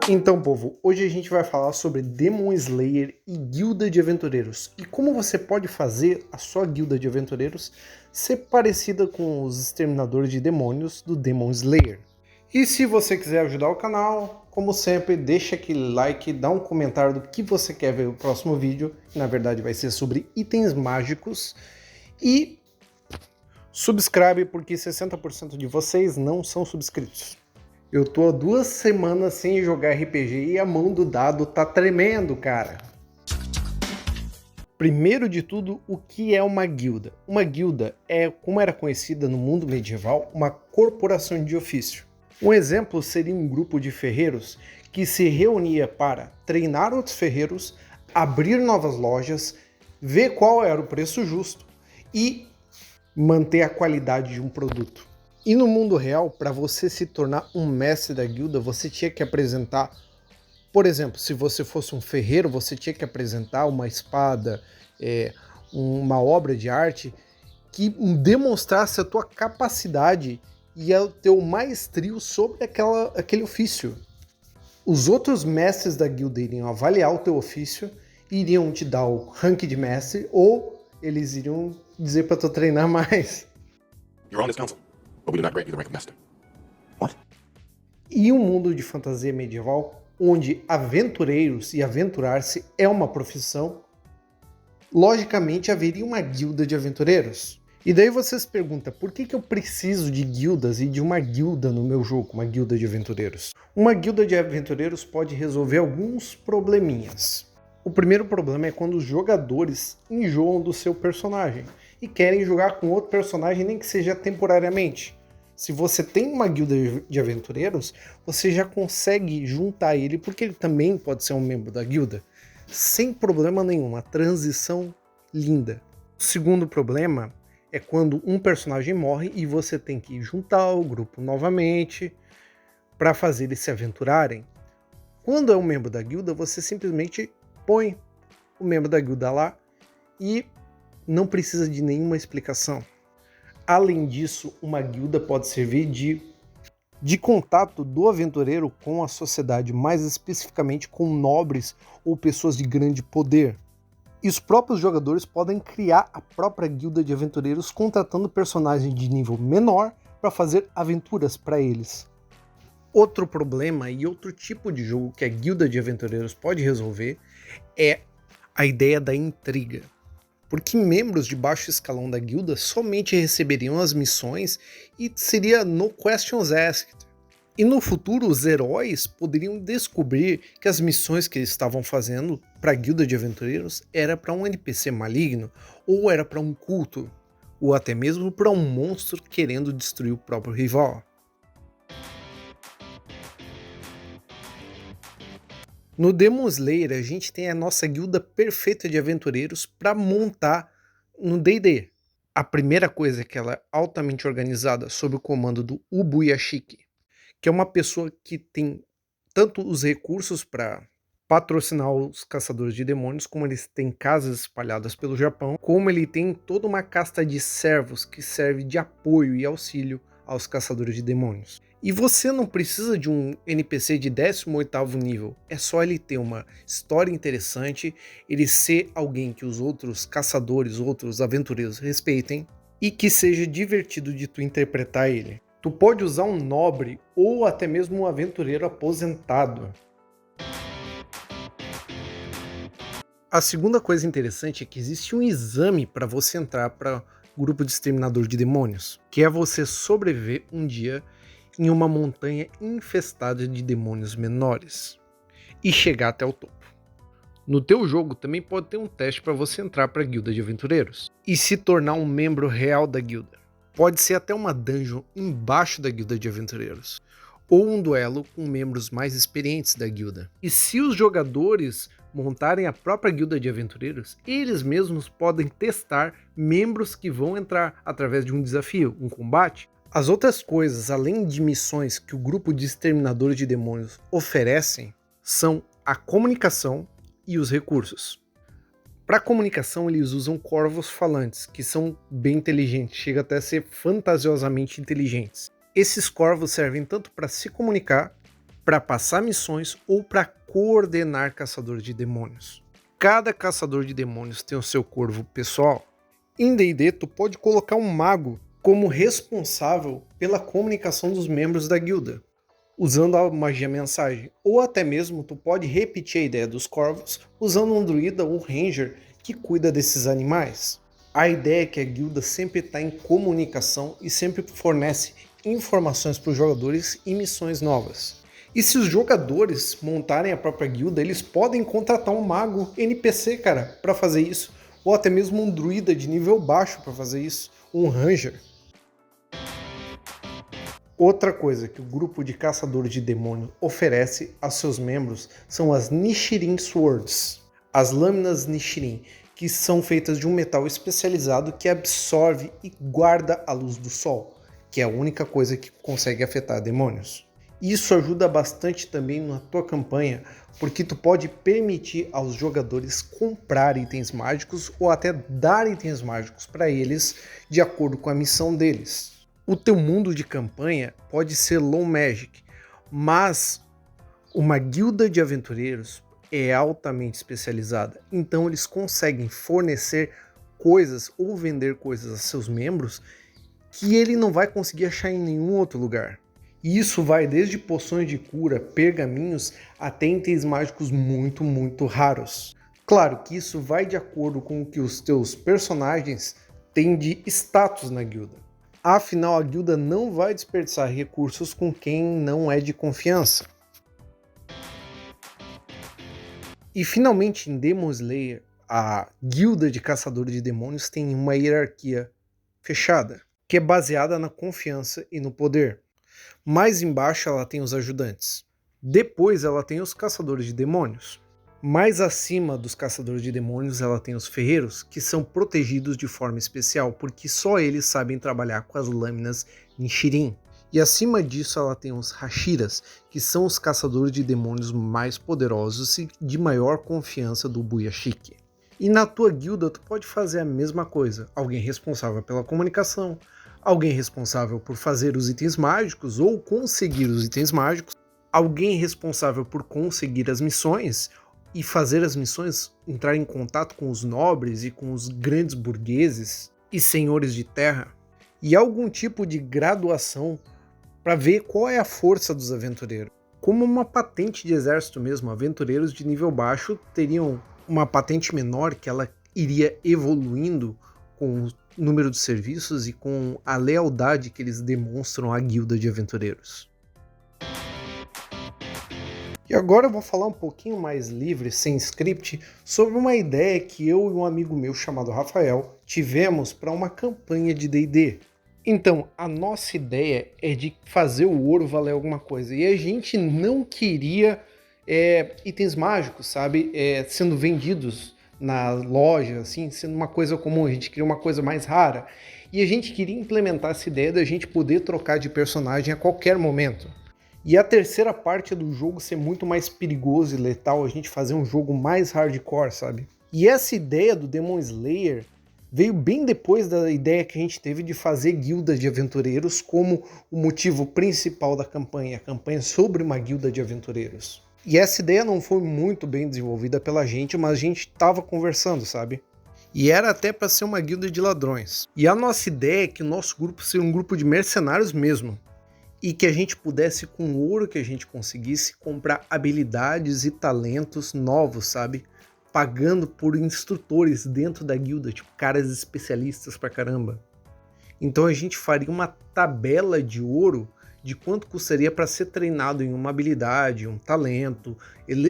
Então, povo, hoje a gente vai falar sobre Demon Slayer e guilda de aventureiros e como você pode fazer a sua guilda de aventureiros ser parecida com os exterminadores de demônios do Demon Slayer. E se você quiser ajudar o canal, como sempre, deixa aquele like, dá um comentário do que você quer ver no próximo vídeo, que na verdade vai ser sobre itens mágicos, e subscreve porque 60% de vocês não são subscritos. Eu tô há 2 semanas sem jogar RPG e a mão do dado tá tremendo, cara. Primeiro de tudo, o que é uma guilda? Uma guilda é, como era conhecida no mundo medieval, uma corporação de ofício. Um exemplo seria um grupo de ferreiros que se reunia para treinar outros ferreiros, abrir novas lojas, ver qual era o preço justo e manter a qualidade de um produto. E no mundo real, para você se tornar um mestre da guilda, você tinha que apresentar, por exemplo, se você fosse um ferreiro, você tinha que apresentar uma espada, uma obra de arte que demonstrasse a tua capacidade e o teu maestrio sobre aquele ofício. Os outros mestres da guilda iriam avaliar o teu ofício, iriam te dar o rank de mestre ou eles iriam dizer para tu treinar mais. You're on this council, but we do not grant you the rank of master. What? E um mundo de fantasia medieval, onde aventureiros e aventurar-se é uma profissão, logicamente haveria uma guilda de aventureiros. E daí você se pergunta, por que eu preciso de guildas e de uma guilda no meu jogo, uma guilda de aventureiros? Uma guilda de aventureiros pode resolver alguns probleminhas. O primeiro problema é quando os jogadores enjoam do seu personagem e querem jogar com outro personagem, nem que seja temporariamente. Se você tem uma guilda de aventureiros, você já consegue juntar ele, porque ele também pode ser um membro da guilda, sem problema nenhum, uma transição linda. O segundo problema é quando um personagem morre e você tem que juntar o grupo novamente para fazer eles se aventurarem. Quando é um membro da guilda, você simplesmente põe o membro da guilda lá e não precisa de nenhuma explicação. Além disso, uma guilda pode servir de contato do aventureiro com a sociedade, mais especificamente com nobres ou pessoas de grande poder. E os próprios jogadores podem criar a própria guilda de aventureiros contratando personagens de nível menor para fazer aventuras para eles. Outro problema e outro tipo de jogo que a guilda de aventureiros pode resolver é a ideia da intriga. Porque membros de baixo escalão da guilda somente receberiam as missões e seria no questions asked. E no futuro os heróis poderiam descobrir que as missões que eles estavam fazendo para a guilda de aventureiros era para um NPC maligno, ou era para um culto, ou até mesmo para um monstro querendo destruir o próprio rival. No Demon Slayer a gente tem a nossa guilda perfeita de aventureiros para montar no D&D. A primeira coisa é que ela é altamente organizada sob o comando do Ubu Yashiki, que é uma pessoa que tem tanto os recursos para patrocinar os caçadores de demônios, como eles têm casas espalhadas pelo Japão, como ele tem toda uma casta de servos que serve de apoio e auxílio aos caçadores de demônios. E você não precisa de um NPC de 18º nível, é só ele ter uma história interessante, ele ser alguém que os outros caçadores, outros aventureiros respeitem, e que seja divertido de tu interpretar ele. Tu pode usar um nobre ou até mesmo um aventureiro aposentado. A segunda coisa interessante é que existe um exame para você entrar para o grupo de exterminador de demônios, que é você sobreviver um dia em uma montanha infestada de demônios menores e chegar até o topo. No teu jogo também pode ter um teste para você entrar para a guilda de aventureiros e se tornar um membro real da guilda. Pode ser até uma dungeon embaixo da guilda de aventureiros, ou um duelo com membros mais experientes da guilda. E se os jogadores montarem a própria guilda de aventureiros, eles mesmos podem testar membros que vão entrar através de um desafio, um combate. As outras coisas, além de missões que o grupo de exterminadores de demônios oferecem, são a comunicação e os recursos. Para comunicação, eles usam corvos falantes, que são bem inteligentes, chega até a ser fantasiosamente inteligentes. Esses corvos servem tanto para se comunicar, para passar missões ou para coordenar caçadores de demônios. Cada caçador de demônios tem o seu corvo pessoal. Em D&D, tu pode colocar um mago como responsável pela comunicação dos membros da guilda, usando a magia mensagem. Ou até mesmo tu pode repetir a ideia dos corvos usando um druida ou ranger que cuida desses animais. A ideia é que a guilda sempre está em comunicação e sempre fornece informações para os jogadores e missões novas. E se os jogadores montarem a própria guilda, eles podem contratar um mago NPC, cara, para fazer isso. Ou até mesmo um druida de nível baixo para fazer isso, um ranger. Outra coisa que o grupo de caçadores de demônio oferece a seus membros são as Nichirin Swords, as lâminas Nichirin, que são feitas de um metal especializado que absorve e guarda a luz do sol, que é a única coisa que consegue afetar demônios. Isso ajuda bastante também na tua campanha, porque tu pode permitir aos jogadores comprar itens mágicos ou até dar itens mágicos para eles de acordo com a missão deles. O teu mundo de campanha pode ser low magic, mas uma guilda de aventureiros é altamente especializada, então eles conseguem fornecer coisas ou vender coisas a seus membros que ele não vai conseguir achar em nenhum outro lugar. E isso vai desde poções de cura, pergaminhos, até itens mágicos muito raros. Claro que isso vai de acordo com o que os teus personagens têm de status na guilda. Afinal, a guilda não vai desperdiçar recursos com quem não é de confiança. E finalmente em Demon Slayer, a guilda de caçadores de demônios tem uma hierarquia fechada, que é baseada na confiança e no poder. Mais embaixo ela tem os ajudantes. Depois ela tem os caçadores de demônios. Mais acima dos caçadores de demônios ela tem os ferreiros, que são protegidos de forma especial, porque só eles sabem trabalhar com as lâminas Nichirin. E acima disso ela tem os Hashiras, que são os caçadores de demônios mais poderosos e de maior confiança do Buyashiki. E na tua guilda tu pode fazer a mesma coisa, alguém responsável pela comunicação, alguém responsável por fazer os itens mágicos ou conseguir os itens mágicos, alguém responsável por conseguir as missões e fazer as missões entrar em contato com os nobres e com os grandes burgueses e senhores de terra, e algum tipo de graduação para ver qual é a força dos aventureiros. Como uma patente de exército mesmo, aventureiros de nível baixo teriam uma patente menor que ela iria evoluindo com o número de serviços e com a lealdade que eles demonstram à guilda de aventureiros. E agora eu vou falar um pouquinho mais livre, sem script, sobre uma ideia que eu e um amigo meu chamado Rafael tivemos para uma campanha de D&D. Então, a nossa ideia é de fazer o ouro valer alguma coisa, e a gente não queria itens mágicos, sabe, sendo vendidos na loja, assim, sendo uma coisa comum. A gente queria uma coisa mais rara, e a gente queria implementar essa ideia da gente poder trocar de personagem a qualquer momento. E a terceira parte do jogo ser muito mais perigoso e letal, a gente fazer um jogo mais hardcore, sabe? E essa ideia do Demon Slayer veio bem depois da ideia que a gente teve de fazer guildas de aventureiros como o motivo principal da campanha, a campanha sobre uma guilda de aventureiros. E essa ideia não foi muito bem desenvolvida pela gente, mas a gente estava conversando, sabe? E era até para ser uma guilda de ladrões. E a nossa ideia é que o nosso grupo seja um grupo de mercenários mesmo. E que a gente pudesse, com o ouro que a gente conseguisse, comprar habilidades e talentos novos, sabe? Pagando por instrutores dentro da guilda, tipo caras especialistas pra caramba. Então a gente faria uma tabela de ouro de quanto custaria para ser treinado em uma habilidade, um talento,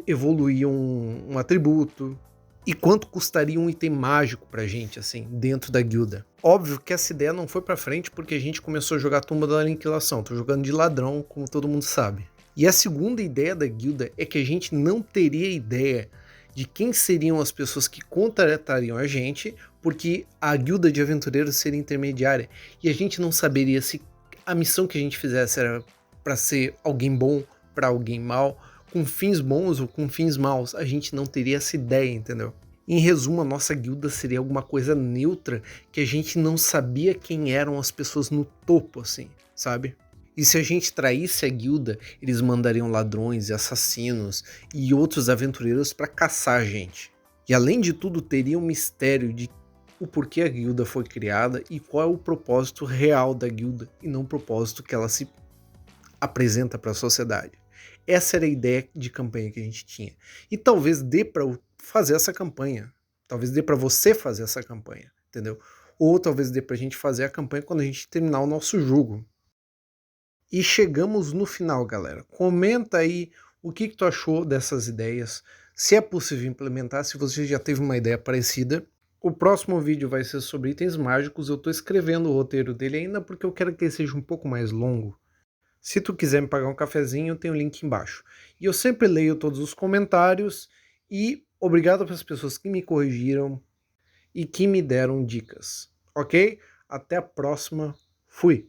evoluir um atributo, e quanto custaria um item mágico pra gente, assim, dentro da guilda. Óbvio que essa ideia não foi pra frente porque a gente começou a jogar Tumba da Aniquilação, tô jogando de ladrão, como todo mundo sabe. E a segunda ideia da guilda é que a gente não teria ideia de quem seriam as pessoas que contratariam a gente, porque a guilda de aventureiros seria intermediária, e a gente não saberia se a missão que a gente fizesse era para ser alguém bom, para alguém mal, com fins bons ou com fins maus. A gente não teria essa ideia, entendeu? Em resumo, a nossa guilda seria alguma coisa neutra, que a gente não sabia quem eram as pessoas no topo, assim, sabe? E se a gente traísse a guilda, eles mandariam ladrões e assassinos e outros aventureiros para caçar a gente. E além de tudo, teria um mistério de o porquê a guilda foi criada e qual é o propósito real da guilda e não o propósito que ela se apresenta para a sociedade. Essa era a ideia de campanha que a gente tinha. E talvez dê para fazer essa campanha. Talvez dê para você fazer essa campanha, entendeu? Ou talvez dê pra gente fazer a campanha quando a gente terminar o nosso jogo. E chegamos no final, galera. Comenta aí o que tu achou dessas ideias, se é possível implementar, se você já teve uma ideia parecida. O próximo vídeo vai ser sobre itens mágicos. Eu tô escrevendo o roteiro dele ainda porque eu quero que ele seja um pouco mais longo. Se tu quiser me pagar um cafezinho, tem o link embaixo. E eu sempre leio todos os comentários e obrigado para as pessoas que me corrigiram e que me deram dicas, ok? Até a próxima. Fui!